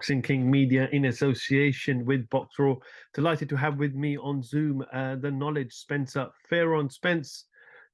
Boxing King Media in association with BoxRaw. Delighted to have with me on Zoom the knowledge Spencer Fearon. Spence,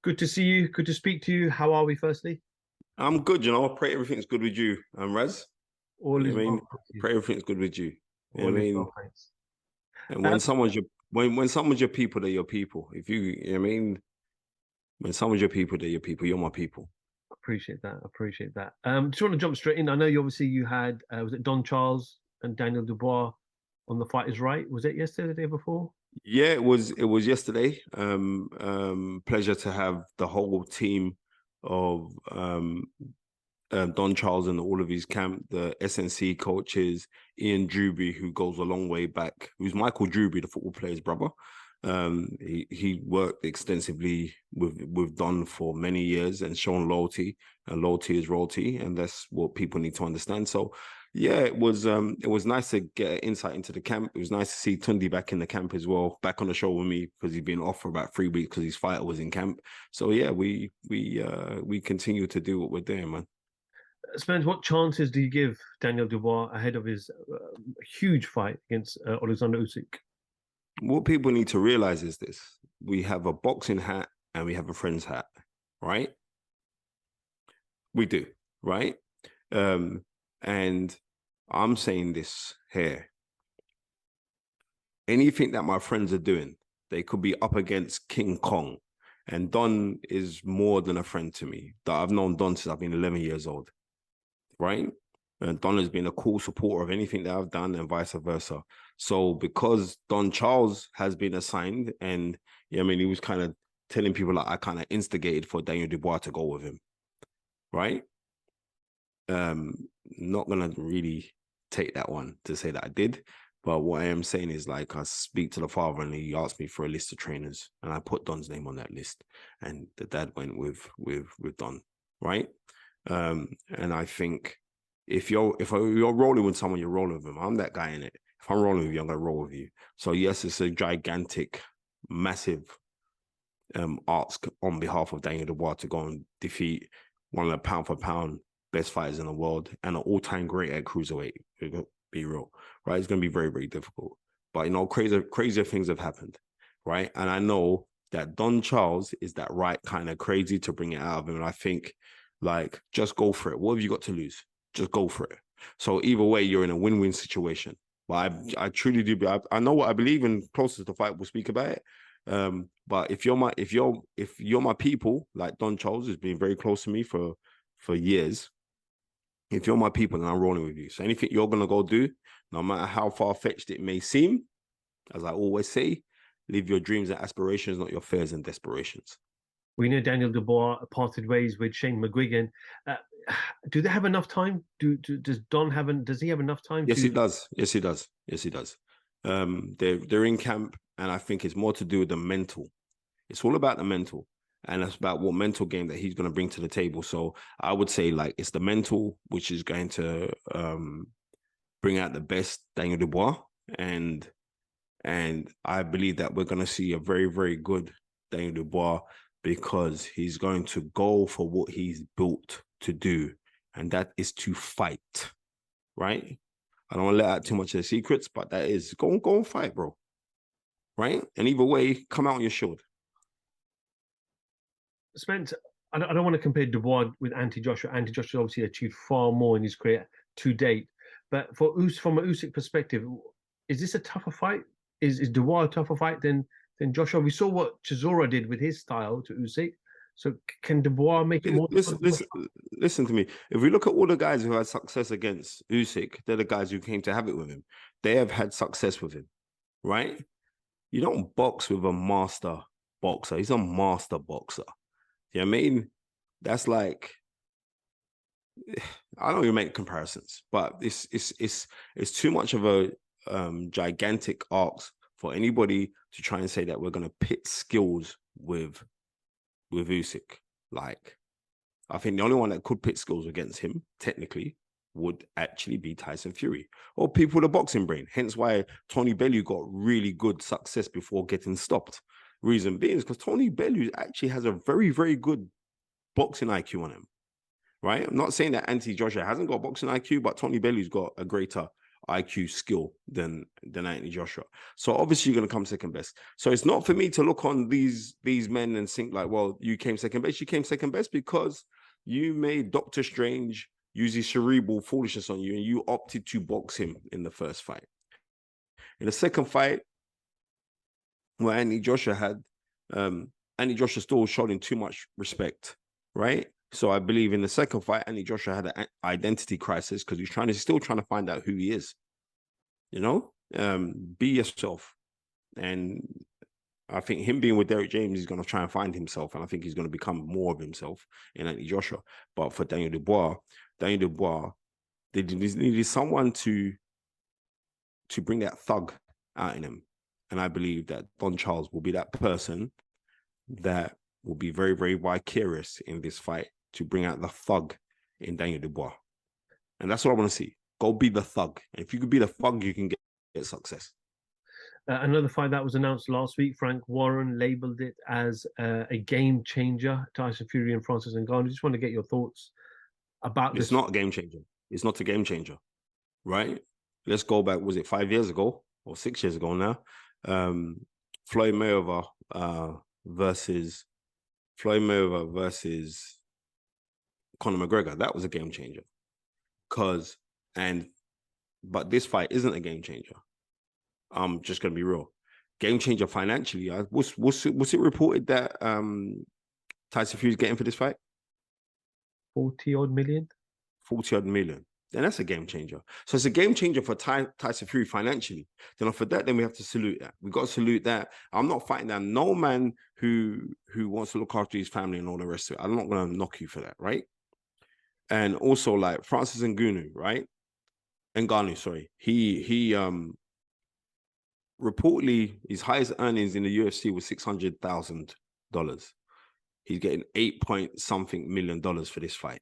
good to see you. Good to speak to you. How are we, firstly? I'm good, I pray everything's good with you. Raz? All is well. Pray everything's good with you. All is well, thanks. And when someone's your when someone's your people, they're your people. If when someone's your people, they're your people. You're my people. Appreciate that. Just want to jump straight in. I know you had was it Don Charles and Daniel Dubois on The Fight Is Right? Was it yesterday, the day before? Yeah, it was yesterday. Pleasure to have the whole team of Don Charles and all of his camp, the SNC coaches, Ian Dubois, who goes a long way back, who's Michael Dubois, the football player's brother. He worked extensively with Don for many years and shown loyalty, and loyalty is royalty, and that's what people need to understand. So yeah, it was nice to get insight into the camp. It was nice to see Tundi back in the camp as well, back on the show with me, because he'd been off for about 3 weeks because his fighter was in camp. So yeah, we continue to do what we're doing, man. Spence, what chances do you give Daniel Dubois ahead of his huge fight against Alexander Usyk? What people need to realize is this: we have a boxing hat and we have a friend's hat, right? We do, right? And I'm saying this here. Anything that my friends are doing, they could be up against King Kong. And Don is more than a friend to me. That I've known Don since I've been 11 years old, right? And Don has been a cool supporter of anything that I've done and vice versa. So because Don Charles has been assigned, and he was kind of telling people like I kind of instigated for Daniel Dubois to go with him, right? Not gonna really take that one to say that I did, but what I am saying is, like, I speak to the father and he asked me for a list of trainers, and I put Don's name on that list, and the dad went with Don, right? And I think if you're rolling with someone, you're rolling with them. I'm that guy in it. If I'm rolling with you, I'm gonna roll with you. So yes, it's a gigantic, massive ask on behalf of Daniel Dubois to go and defeat one of the pound for pound best fighters in the world and an all-time great at cruiserweight. Be real, right? It's gonna be very, very difficult. But crazier things have happened, right? And I know that Don Charles is that right kind of crazy to bring it out of him. And I think, like, just go for it. What have you got to lose? Just go for it. So either way, you're in a win-win situation. But I truly do. I know what I believe in. Closer to the fight, we'll speak about it. But if you're my people, like Don Charles has been very close to me for years. If you're my people, then I'm rolling with you. So anything you're gonna go do, no matter how far-fetched it may seem, as I always say, live your dreams and aspirations, not your fears and desperations. We know Daniel Dubois parted ways with Shane McGuigan. Do they have enough time? Does he have enough time? Yes, he does. Yes, he does. Yes, he does. They're in camp, and I think it's more to do with the mental. It's all about the mental, and it's about what mental game that he's going to bring to the table. So I would say, like, it's the mental which is going to bring out the best Daniel Dubois, and I believe that we're going to see a very, very good Daniel Dubois, because he's going to go for what he's built to do, and that is to fight, right? I don't want to let out too much of the secrets, but that is go and fight, bro, right? And either way, come out on your shield. Spence, I don't want to compare Dubois with Anthony Joshua. Anthony Joshua obviously achieved far more in his career to date, but from an Usyk perspective, is this a tougher fight? Is Dubois a tougher fight than Joshua? We saw what Chisora did with his style to Usyk. So can Dubois make it more? Listen to me. If we look at all the guys who had success against Usyk, they're the guys who came to have it with him. They have had success with him, right? You don't box with a master boxer. He's a master boxer. You know what I mean? That's like, I don't even make comparisons, but it's too much of a gigantic ask for anybody to try and say that we're going to pit skills with Usyk. Like, I think the only one that could pit skills against him, technically, would actually be Tyson Fury, or people with a boxing brain. Hence why Tony Bellew got really good success before getting stopped. Reason being is because Tony Bellew actually has a very, very good boxing IQ on him, right? I'm not saying that Anthony Joshua hasn't got boxing IQ, but Tony Bellew's got a greater IQ skill than Anthony Joshua. So obviously you're going to come second best. So it's not for me to look on these men and think like, well, you came second best. You came second best because you made Doctor Strange use his cerebral foolishness on you, and you opted to box him in the first fight. In the second fight, where Anthony Joshua had, Anthony Joshua still showed him too much respect, right? So I believe in the second fight, Anthony Joshua had an identity crisis because he's still trying to find out who he is. You know, be yourself. And I think him being with Derek James, he's going to try and find himself, and I think he's going to become more of himself in Anthony Joshua. But for Daniel Dubois, they needed someone to bring that thug out in him. And I believe that Don Charles will be that person that will be very, very vicarious in this fight to bring out the thug in Daniel Dubois. And that's what I want to see. Go be the thug. And if you could be the thug, you can get success. Another fight that was announced last week, Frank Warren labeled it as a game changer. Tyson Fury and Francis Ngannou. I just want to get your thoughts about this. It's not a game changer. It's not a game changer, right? Let's go back, was it 5 years ago or 6 years ago now? Floyd Mayweather versus Conor McGregor. That was a game changer. But this fight isn't a game changer. I'm just gonna be real. Game changer financially. Was it reported that Tyson Fury's getting for this fight? 40-odd million. 40-odd million. Then that's a game changer. So it's a game changer for Tyson Fury financially. Then for that, then we have to salute that. We got to salute that. I'm not fighting down no man who wants to look after his family and all the rest of it. I'm not going to knock you for that, right? And also like Francis Ngannou, right? Ngannou, sorry. He reportedly his highest earnings in the UFC was $600,000. He's getting $8-point-something million for this fight.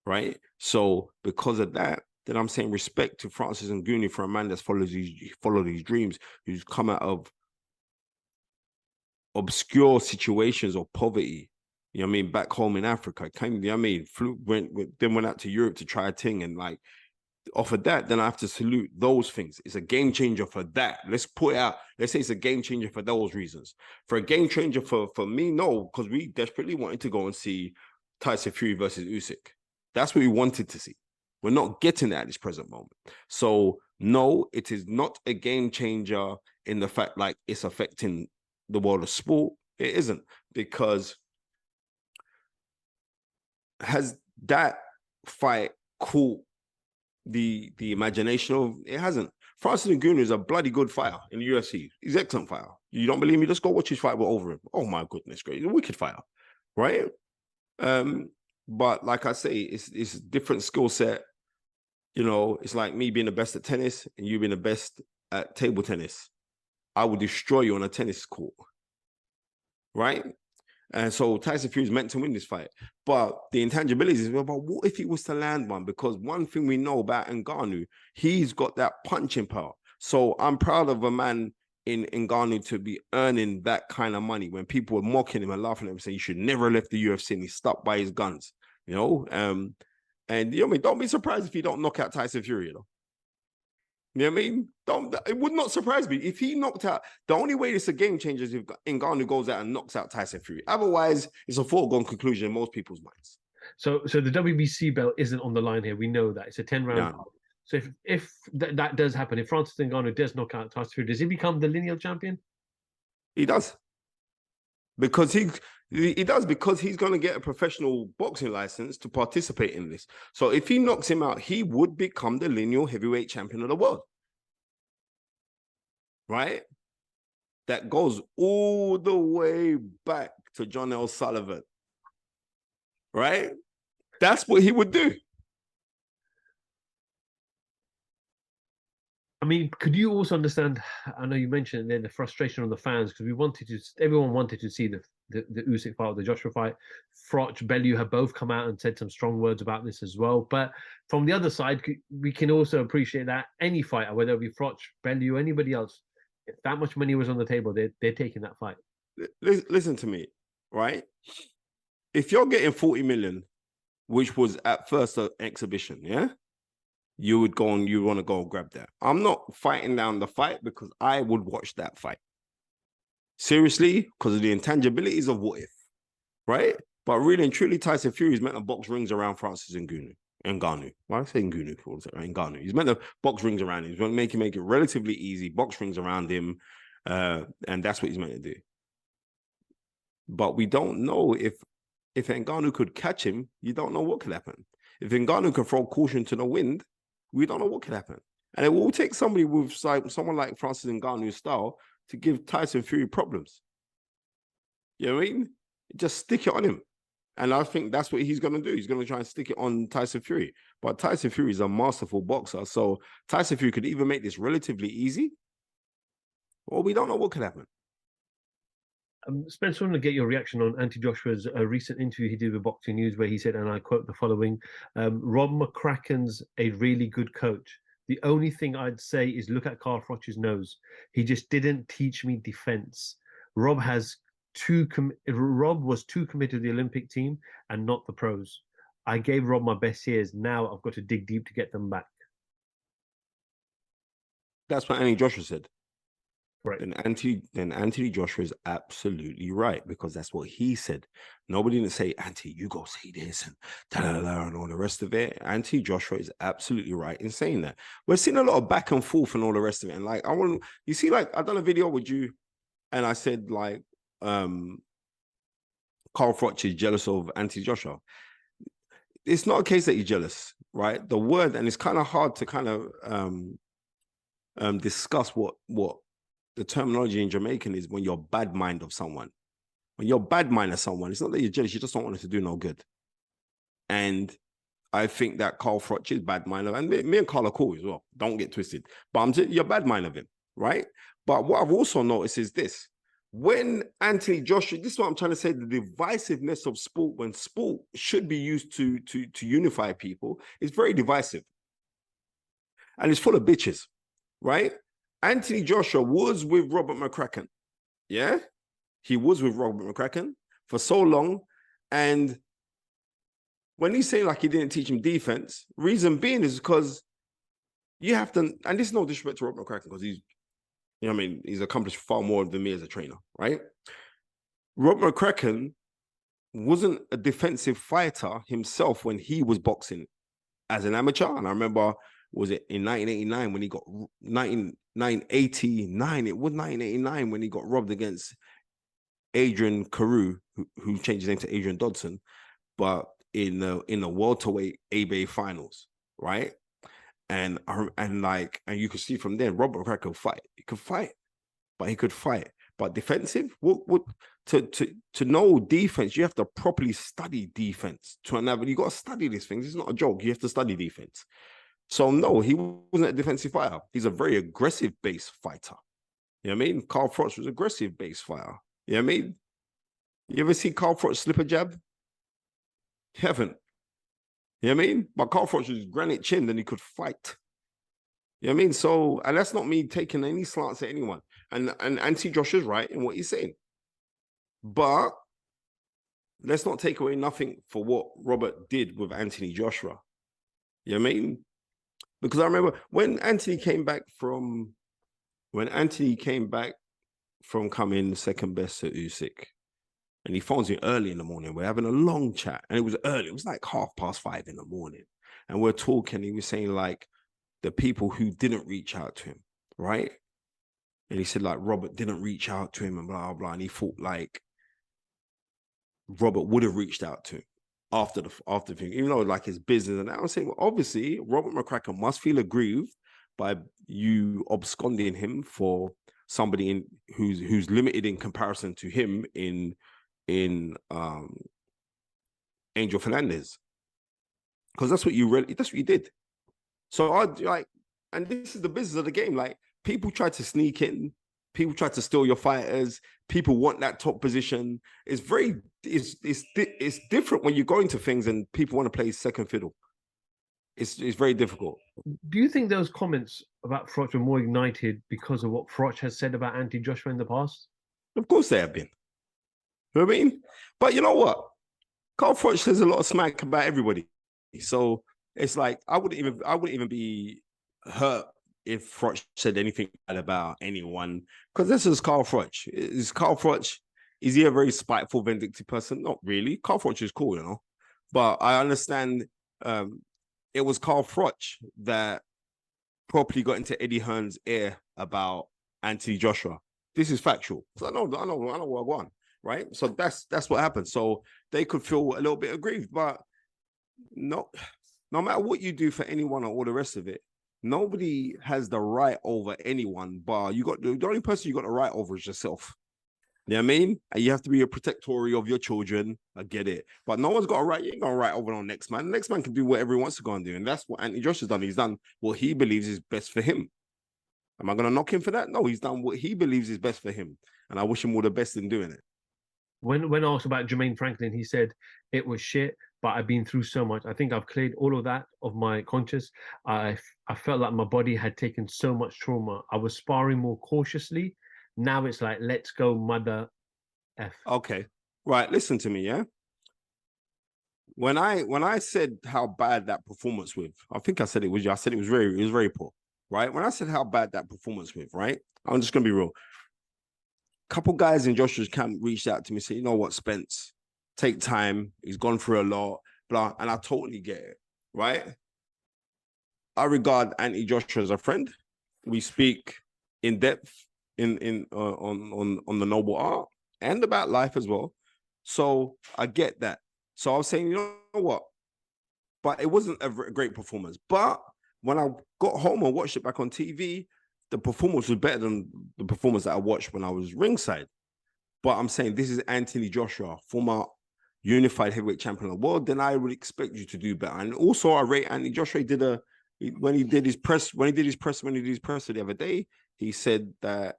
Right? So because of that, then I'm saying respect to Francis Ngannou for a man that's followed his dreams, who's come out of obscure situations of poverty. You know what I mean? Back home in Africa, came, you know what I mean? Went out to Europe to try a thing, and like off of that, then I have to salute those things. It's a game changer for that. Let's put it out. Let's say it's a game changer for those reasons. For a game changer for me, no, because we desperately wanted to go and see Tyson Fury versus Usyk. That's what we wanted to see. We're not getting that at this present moment. So no, it is not a game changer in the fact like it's affecting the world of sport. It isn't, because has that fight caught the imagination of? It hasn't. Francis Ngannou is a bloody good fighter in the UFC. He's an excellent fighter. You don't believe me? Let's go watch his fight with Overeem. Oh my goodness, great. He's a wicked fighter, right? But like I say, it's a different skill set. You know, it's like me being the best at tennis and you being the best at table tennis. I will destroy you on a tennis court, right? And so Tyson Fury is meant to win this fight. But the intangibilities is, well, but what if he was to land one? Because one thing we know about Ngannou, he's got that punching power. So I'm proud of a man in Ngannou to be earning that kind of money when people were mocking him and laughing at him, saying he should never have left the UFC, and he stuck by his guns, you know? And you know what I mean? Don't be surprised if he don't knock out Tyson Fury, you know? You know what I mean? It would not surprise me if he knocked out. The only way it's a game changer is if Ngannou goes out and knocks out Tyson Fury. Otherwise, it's a foregone conclusion in most people's minds. So the WBC belt isn't on the line here. We know that it's a 10-round fight. So if that does happen, if Francis Ngannou does knock out Tyson Fury, does he become the lineal champion? He does. Because he does, because he's going to get a professional boxing license to participate in this. So if he knocks him out, he would become the lineal heavyweight champion of the world. Right? That goes all the way back to John L. Sullivan. Right? That's what he would do. I mean, could you also understand? I know you mentioned there the frustration on the fans, because everyone wanted to see the Usyk fight or the Joshua fight. FROCH, Bellew have both come out and said some strong words about this as well. But from the other side, we can also appreciate that any fighter, whether it be FROCH, Bellew, anybody else, if that much money was on the table, they're taking that fight. Listen to me, right? If you're getting 40 million, which was at first an exhibition, yeah? you would go and you want to go and grab that. I'm not fighting down the fight because I would watch that fight. Seriously, because of the intangibilities of what if, right? But really and truly, Tyson Fury is meant to box rings around Francis Ngannou. Why I say Ngannou? Ngannou. He's meant to box rings around him. He's going to make it relatively easy, box rings around him, and that's what he's meant to do. But we don't know if Ngannou could catch him. You don't know what could happen. If Ngannou can throw caution to the wind, we don't know what could happen. And it will take somebody with someone like Francis Ngannou's style to give Tyson Fury problems. You know what I mean? Just stick it on him. And I think that's what he's going to do. He's going to try and stick it on Tyson Fury. But Tyson Fury is a masterful boxer. So Tyson Fury could either make this relatively easy, or we don't know what could happen. Spencer, I want to get your reaction on Anthony Joshua's recent interview he did with Boxing News, where he said, and I quote the following, Rob McCracken's a really good coach. The only thing I'd say is look at Carl Froch's nose. He just didn't teach me defense. Rob was too committed to the Olympic team and not the pros. I gave Rob my best years. Now I've got to dig deep to get them back. That's what Anthony Joshua said. Right. Then Anthony Joshua is absolutely right, because that's what he said. Nobody didn't say, Anthony, you go say this and and all the rest of it. Anthony Joshua is absolutely right in saying that. We're seeing a lot of back and forth and all the rest of it. And like, you see, like, I done a video with you and I said, like, Carl Froch is jealous of Anthony Joshua. It's not a case that you're jealous, right? The word, and it's kind of hard to kind of discuss what the terminology in Jamaican is when you're bad mind of someone. When you're bad mind of someone, it's not that you're jealous, you just don't want it to do no good. And I think that Carl Froch is bad mind of, and me and Carl are cool as well, don't get twisted. But you're bad mind of him, right? But what I've also noticed is this. When Anthony Joshua, this is what I'm trying to say, the divisiveness of sport, when sport should be used to unify people, is very divisive. And it's full of bitches, right? Anthony Joshua was with Robert McCracken. Yeah? He was with Robert McCracken for so long. And when he's saying like he didn't teach him defense, reason being is because you have to, and this is no disrespect to Robert McCracken, because he's, you know what I mean, he's accomplished far more than me as a trainer, right? Robert McCracken wasn't a defensive fighter himself when he was boxing as an amateur. And I remember, was it in 1989 when he got 1989? It was 1989 when he got robbed against Adrian Carew, who changed his name to Adrian Dodson, but in the welterweight ABA finals, right? And you could see from there, Robert McCracken could fight. He could fight, but he could fight. But defensive, to know defense, you have to properly study defense. You got to study these things. It's not a joke. You have to study defense. So no, he wasn't a defensive fighter. He's a very aggressive base fighter. You know what I mean? Carl Froch was an aggressive base fighter. You know what I mean? You ever see Carl Froch slip a jab? You haven't. You know what I mean? But Carl Froch was granite chin and he could fight. You know what I mean? So, and that's not me taking any slants at anyone. And Anthony Joshua's right in what he's saying. But let's not take away nothing for what Robert did with Anthony Joshua. You know what I mean? Because I remember when Anthony came back from coming second best to Usyk, and he phones me early in the morning. We're having a long chat, and it was early. It was like 5:30 in the morning, and we're talking. He was saying like the people who didn't reach out to him, right? And he said like Robert didn't reach out to him and blah blah. And he thought like Robert would have reached out to him after the thing, even though like his business. And I was saying, well, obviously Robert McCracken must feel aggrieved by you absconding him for somebody who's limited in comparison to him in Angel Fernandez, because that's what you did. So I like, and this is the business of the game. Like people try to sneak in, people try to steal your fighters. People want that top position. It's different when you go into things and people want to play second fiddle. It's very difficult. Do you think those comments about Froch were more ignited because of what Froch has said about Anthony Joshua in the past? Of course they have been. You know what I mean? But you know what? Carl Froch says a lot of smack about everybody. So it's like I wouldn't even be hurt if Froch said anything bad about anyone, because this is Carl Froch. Is Carl Froch, is he a very spiteful, vindictive person? Not really. Carl Froch is cool, you know. But I understand it was Carl Froch that properly got into Eddie Hearn's ear about Anthony Joshua. This is factual. So I know what I want, right? So that's what happened. So they could feel a little bit aggrieved, but no matter what you do for anyone or all the rest of it, nobody has the right over anyone. But the only person you got the right over is yourself. You know what I mean? And you have to be a protectory of your children. I get it. But no one's got a right. You ain't got a right over on next man. The next man can do whatever he wants to go and do. And that's what Anthony Josh has done. He's done what he believes is best for him. Am I going to knock him for that? No, he's done what he believes is best for him. And I wish him all the best in doing it. When asked about Jermaine Franklin, he said it was shit, but I've been through so much. I think I've cleared all of that of my conscience. I felt like my body had taken so much trauma. I was sparring more cautiously. Now it's like, let's go, mother F. Okay. Right. Listen to me, yeah? When I said how bad that performance was, I think I said it was very poor, right? When I said how bad that performance was, right? I'm just gonna be real. A couple guys in Joshua's camp reached out to me and said, you know what, Spence, take time. He's gone through a lot, blah, and I totally get it, right? I regard Anthony Joshua as a friend. We speak in depth on the noble art and about life as well. So I get that. So I was saying, you know what? But it wasn't a great performance. But when I got home and watched it back on TV, the performance was better than the performance that I watched when I was ringside. But I'm saying this is Anthony Joshua, former unified heavyweight champion of the world. Then I would expect you to do better. And also, I rate Anthony Joshua. When he did his press the other day, he said that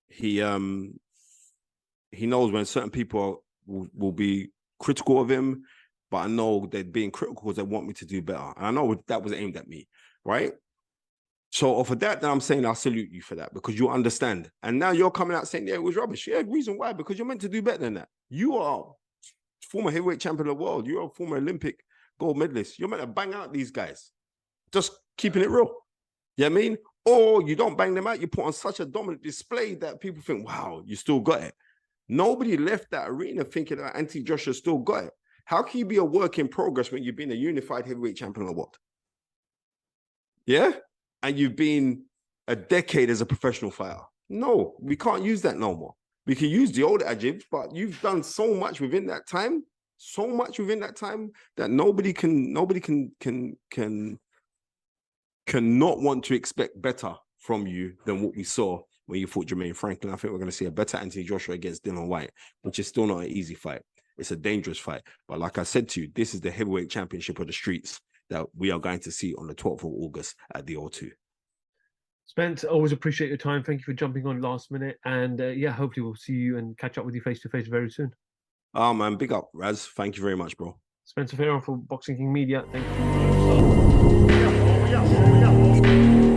he knows when certain people will be critical of him, but I know they're being critical because they want me to do better. And I know that was aimed at me, right? So off of that, then I'm saying I salute you for that because you understand. And now you're coming out saying, yeah, it was rubbish. Yeah, reason why? Because you're meant to do better than that. You are former heavyweight champion of the world. You're a former Olympic gold medalist. You're meant to bang out these guys. Just keeping it real. You know what I mean? Or you don't bang them out. You put on such a dominant display that people think, wow, you still got it. Nobody left that arena thinking that Anthony Joshua still got it. How can you be a work in progress when you've been a unified heavyweight champion of the world? Yeah? And you've been a decade as a professional fighter. No, we can't use that no more. We can use the old adjectives, but you've done so much within that time, that nobody can not want to expect better from you than what we saw when you fought Jermaine Franklin. I think we're going to see a better Anthony Joshua against Dillian Whyte, which is still not an easy fight. It's a dangerous fight. But like I said to you, this is the heavyweight championship of the streets that we are going to see on the 12th of August at the O2. Spence, always appreciate your time. Thank you for jumping on last minute. And yeah, hopefully we'll see you and catch up with you face-to-face very soon. Man, big up, Raz. Thank you very much, bro. Spencer Fearon for Boxing King Media. Thank you.